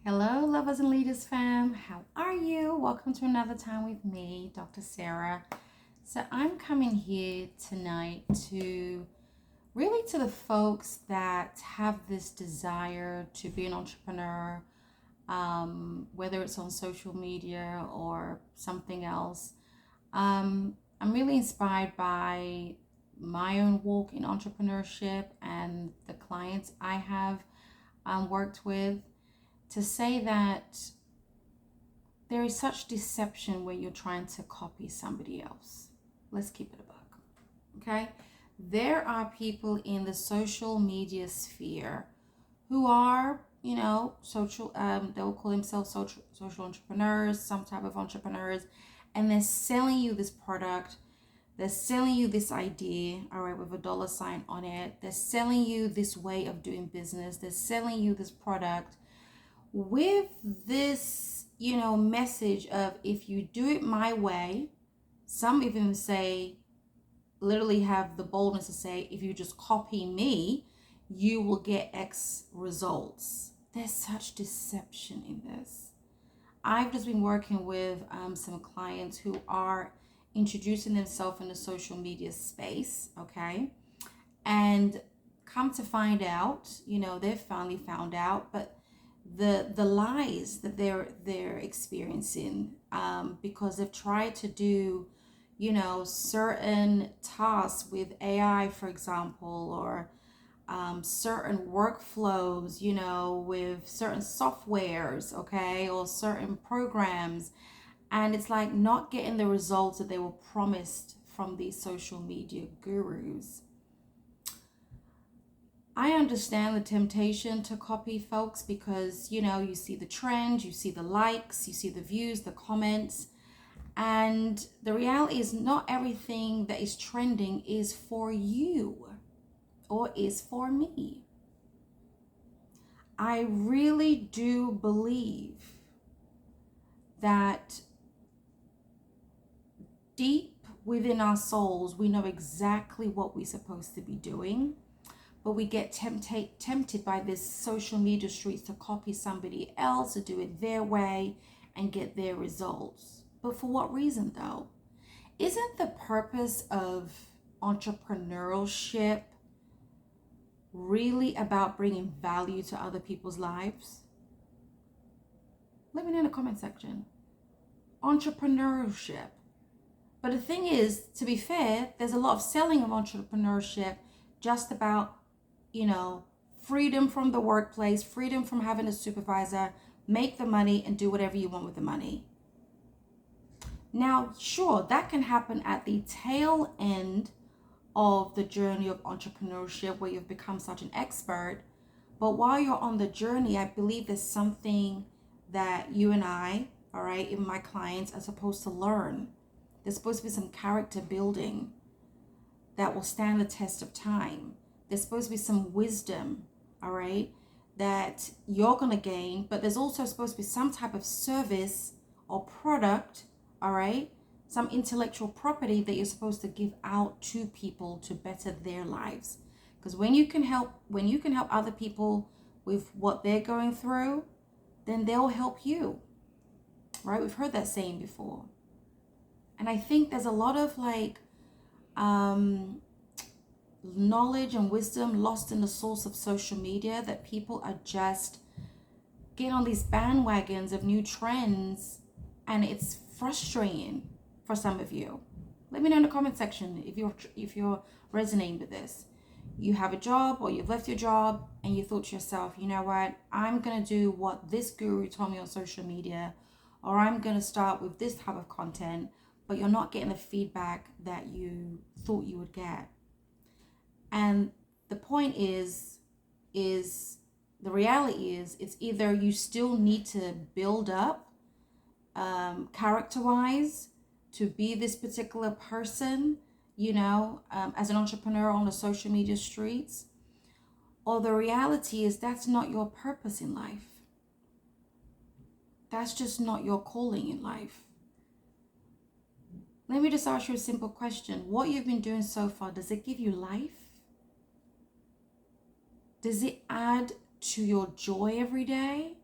Hello, lovers and leaders fam. How are you? Welcome to another time with me, Dr. Sarah. So, I'm coming here tonight to the folks that have this desire to be an entrepreneur, whether it's on social media or something else. I'm really inspired by my own walk in entrepreneurship and the clients I have worked with to say that there is such deception when you're trying to copy somebody else. Let's keep it a buck. Okay? There are people in the social media sphere who are, social, they'll call themselves social entrepreneurs, some type of entrepreneurs, and they're selling you this product. They're selling you this idea, all right, with a dollar sign on it. They're selling you this way of doing business. They're selling you this product with this, message of if you do it my way. Some even say, literally have the boldness to say, if you just copy me, you will get X results. There's such deception in this. I've just been working with some clients who are introducing themselves in the social media space, okay? And come to find out, they've finally found out, but the lies that they're experiencing, because they've tried to do certain tasks with AI, for example, or certain workflows, with certain softwares, okay, or certain programs, and it's like not getting the results that they were promised from these social media gurus. I understand the temptation to copy folks because, you see the trend, you see the likes, you see the views, the comments. And the reality is not everything that is trending is for you or is for me. I really do believe that deep within our souls, we know exactly what we're supposed to be doing. But we get tempted by this social media streets to copy somebody else, to do it their way and get their results. But for what reason though? Isn't the purpose of entrepreneurship really about bringing value to other people's lives? Let me know in the comment section. Entrepreneurship. But the thing is, to be fair, there's a lot of selling of entrepreneurship just about freedom from the workplace, freedom from having a supervisor, make the money and do whatever you want with the money. Now, sure, that can happen at the tail end of the journey of entrepreneurship where you've become such an expert. But while you're on the journey, I believe there's something that you and I, all right, even my clients, are supposed to learn. There's supposed to be some character building that will stand the test of time. There's supposed to be some wisdom, all right, that you're going to gain, but there's also supposed to be some type of service or product, all right, some intellectual property that you're supposed to give out to people to better their lives. Because when you can help other people with what they're going through, then they'll help you, right? We've heard that saying before. And I think there's a lot of knowledge and wisdom lost in the source of social media, that people are just get on these bandwagons of new trends, and it's frustrating for some of you. Let me know in the comment section if you're resonating with this. You have a job or you've left your job and you thought to yourself, you know what, I'm gonna do what this guru told me on social media, or I'm gonna start with this type of content, but you're not getting the feedback that you thought you would get. And the point is the reality is, it's either you still need to build up character-wise to be this particular person, as an entrepreneur on the social media streets, or the reality is that's not your purpose in life. That's just not your calling in life. Let me just ask you a simple question. What you've been doing so far, does it give you life? Does it add to your joy every day?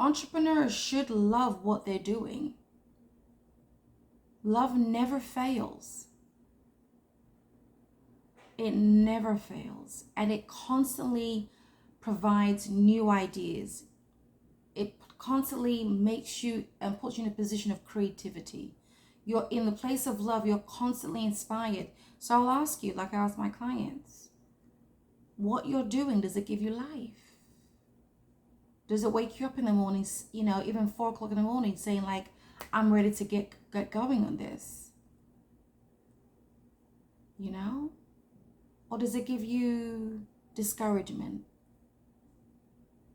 Entrepreneurs should love what they're doing. Love never fails. It never fails. And it constantly provides new ideas. It constantly makes you and puts you in a position of creativity. You're in the place of love. You're constantly inspired. So I'll ask you, like I ask my clients, what you're doing, does it give you life? Does it wake you up in the mornings, even 4 o'clock in the morning saying like, I'm ready to get going on this? Or does it give you discouragement?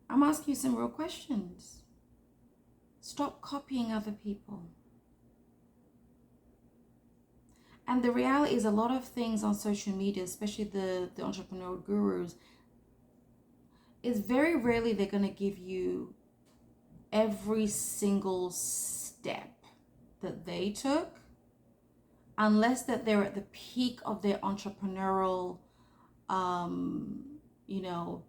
I'm asking you some real questions. Stop copying other people. And the reality is a lot of things on social media, especially the entrepreneur gurus, is very rarely they're going to give you every single step that they took, unless that they're at the peak of their entrepreneurial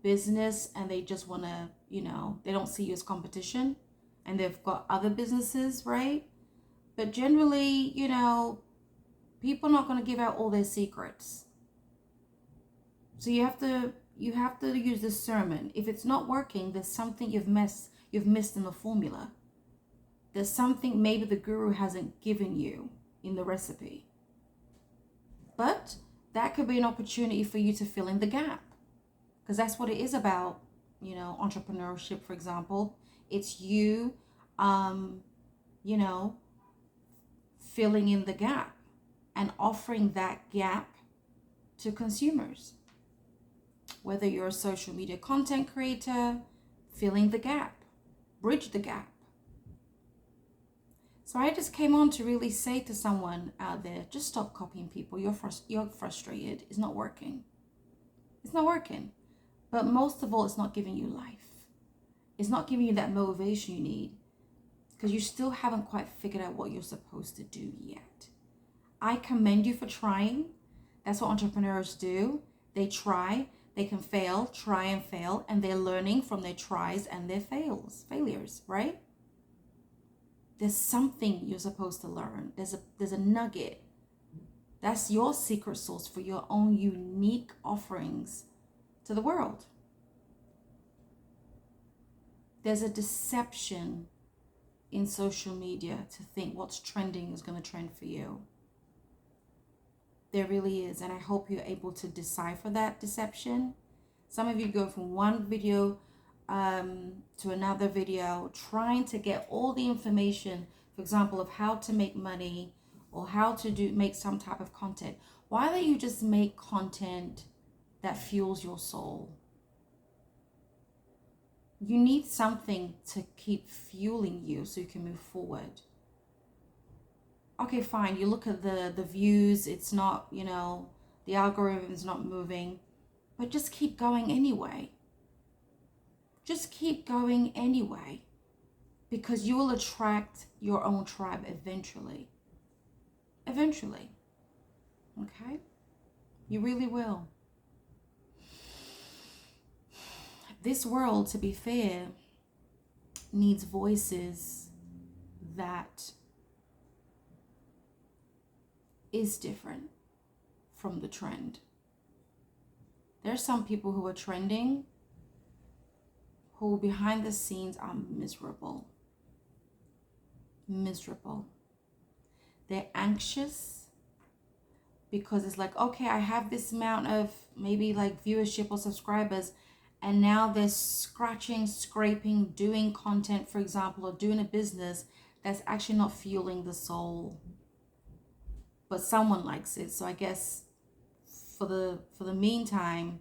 business, and they just want to, they don't see you as competition, and they've got other businesses, right? But generally, people are not going to give out all their secrets. So you have to use discernment. If it's not working, there's something you've missed in the formula. There's something maybe the guru hasn't given you in the recipe. But that could be an opportunity for you to fill in the gap. Because that's what it is about, entrepreneurship, for example. It's you, filling in the gap and offering that gap to consumers. Whether you're a social media content creator, filling the gap, bridge the gap. So I just came on to really say to someone out there, just stop copying people. You're frustrated. It's not working. It's not working. But most of all, it's not giving you life. It's not giving you that motivation you need, because you still haven't quite figured out what you're supposed to do yet. I commend you for trying. That's what entrepreneurs do. They try, they can fail, try and fail, and they're learning from their tries and their failures, right? There's something you're supposed to learn. There's a nugget. That's your secret sauce for your own unique offerings to the world. There's a deception in social media to think what's trending is going to trend for you. There really is, and I hope you're able to decipher that deception. Some of you go from one video to another video, trying to get all the information, for example, of how to make money or how to make some type of content. Why don't you just make content that fuels your soul? You need something to keep fueling you so you can move forward. Okay, fine, you look at the views, it's not, the algorithm's not moving, but just keep going anyway. Just keep going anyway, because you will attract your own tribe eventually. Eventually. Okay? You really will. This world, to be fair, needs voices that is different from the trend. There's some people who are trending who behind the scenes are miserable. Miserable. They're anxious because it's like, okay, I have this amount of maybe like viewership or subscribers, and now they're scratching, scraping, doing content, for example, or doing a business that's actually not fueling the soul. But someone likes it. So I guess for the meantime,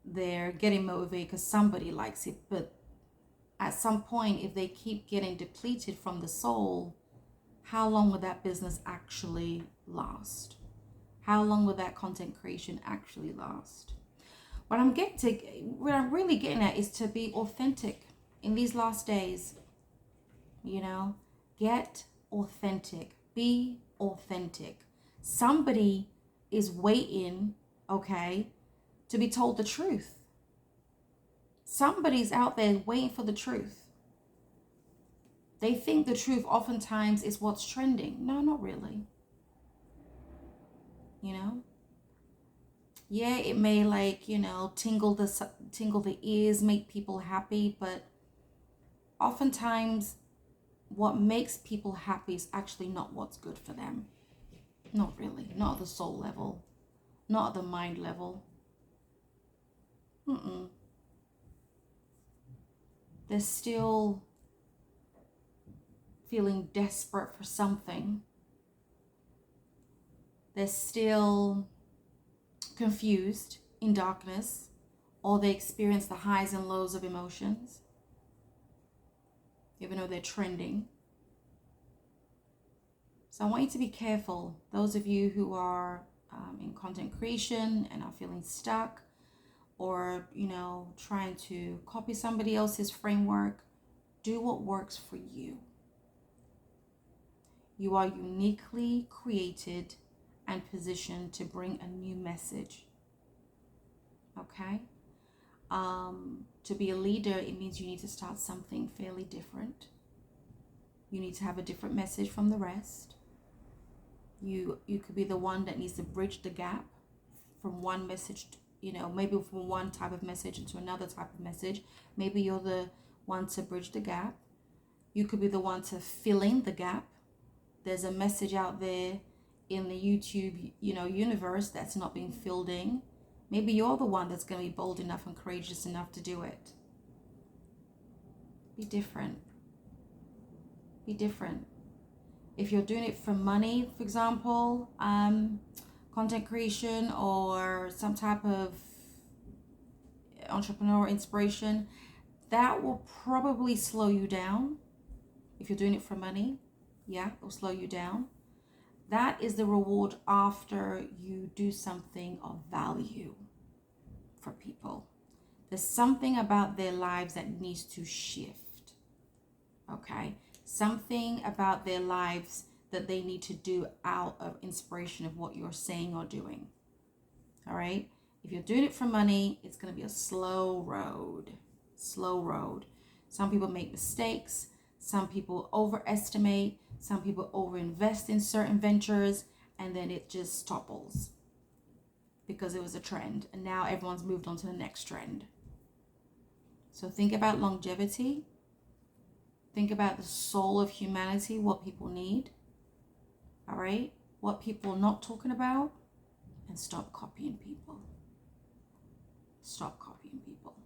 they're getting motivated because somebody likes it. But at some point, if they keep getting depleted from the soul, how long will that business actually last? How long will that content creation actually last? What I'm really getting at is to be authentic in these last days. Get authentic. Be authentic. Somebody is waiting, okay, to be told the truth. Somebody's out there waiting for the truth. They think the truth oftentimes is what's trending. No, not really. You know? Yeah, it may tingle the ears, make people happy, but oftentimes what makes people happy is actually not what's good for them. Not really. Not at the soul level. Not at the mind level. They're still feeling desperate for something. They're still confused in darkness, or they experience the highs and lows of emotions, even though they're trending. So I want you to be careful. Those of you who are in content creation and are feeling stuck, or trying to copy somebody else's framework, do what works for you. You are uniquely created and positioned to bring a new message. Okay? To be a leader, it means you need to start something fairly different. You need to have a different message from the rest. You could be the one that needs to bridge the gap from one message, maybe from one type of message into another type of message. Maybe you're the one to bridge the gap. You could be the one to fill in the gap. There's a message out there in the YouTube, universe that's not being filled in. Maybe you're the one that's going to be bold enough and courageous enough to do it. Be different. Be different. If you're doing it for money, for example, content creation or some type of entrepreneur inspiration, that will probably slow you down. If you're doing it for money, yeah, it will slow you down. That is the reward after you do something of value for people. There's something about their lives that needs to shift. Okay? Something about their lives that they need to do out of inspiration of what you're saying or doing. All right? If you're doing it for money, it's going to be a slow road. Slow road. Some people make mistakes. Some people overestimate. Some people overinvest in certain ventures, and then it just topples because it was a trend, and now everyone's moved on to the next trend. So think about longevity. Think about the soul of humanity, what people need. All right? What people are not talking about, and stop copying people. Stop copying people.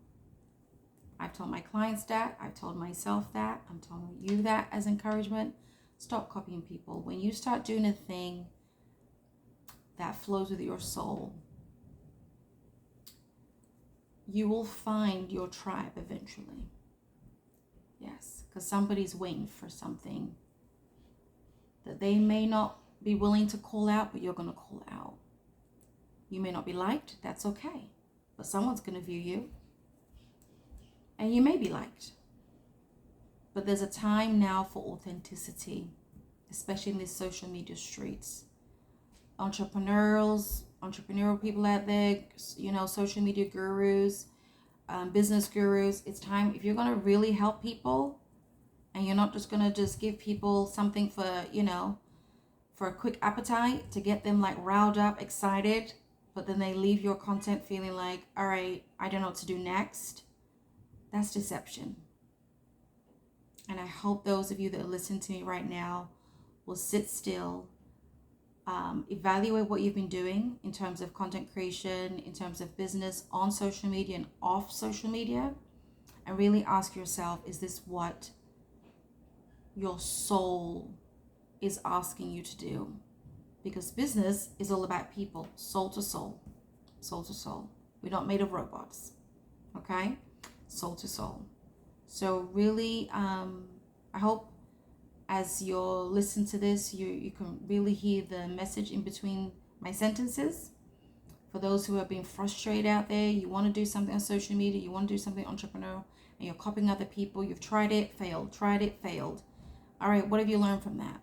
I've told my clients that. I've told myself that. I'm telling you that as encouragement. Stop copying people. When you start doing a thing that flows with your soul, you will find your tribe eventually. Yes, because somebody's waiting for something that they may not be willing to call out, but you're going to call out. You may not be liked. That's okay. But someone's going to view you. And you may be liked. But there's a time now for authenticity, especially in these social media streets. Entrepreneurial people out there, social media gurus, business gurus. It's time, if you're going to really help people, and you're not just going to just give people something for, for a quick appetite to get them riled up, excited, but then they leave your content feeling like, all right, I don't know what to do next. That's deception. And I hope those of you that are listening to me right now will sit still, evaluate what you've been doing in terms of content creation, in terms of business on social media and off social media, and really ask yourself, is this what your soul is asking you to do? Because business is all about people, soul to soul, soul to soul. We're not made of robots, okay? Soul to soul. So really, I hope as you're listening to this, you can really hear the message in between my sentences. For those who are being frustrated out there, you want to do something on social media, you want to do something entrepreneurial, and you're copying other people, you've tried it, failed, All right, what have you learned from that?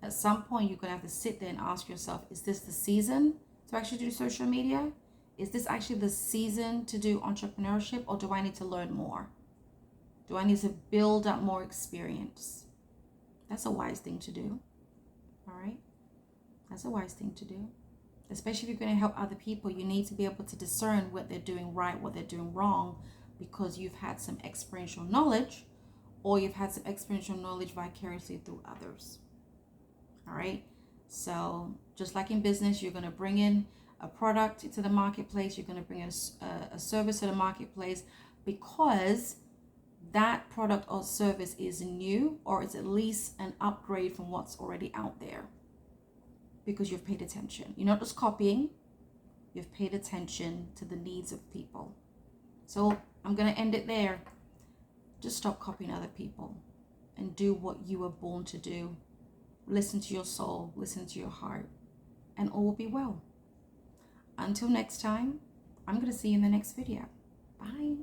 At some point, you're going to have to sit there and ask yourself, is this the season to actually do social media? Is this actually the season to do entrepreneurship, or do I need to learn more? Do I need to build up more experience? That's a wise thing to do. All right? That's a wise thing to do. Especially if you're going to help other people, you need to be able to discern what they're doing right, what they're doing wrong, because you've had some experiential knowledge, or you've had some experiential knowledge vicariously through others. All right? So just like in business, you're going to bring in a product to the marketplace, you're going to bring in a service to the marketplace because that product or service is new, or it's at least an upgrade from what's already out there, because you've paid attention. You're not just copying, you've paid attention to the needs of people. So I'm going to end it there. Just stop copying other people and do what you were born to do. Listen to your soul, listen to your heart, and all will be well. Until next time, I'm going to see you in the next video. Bye.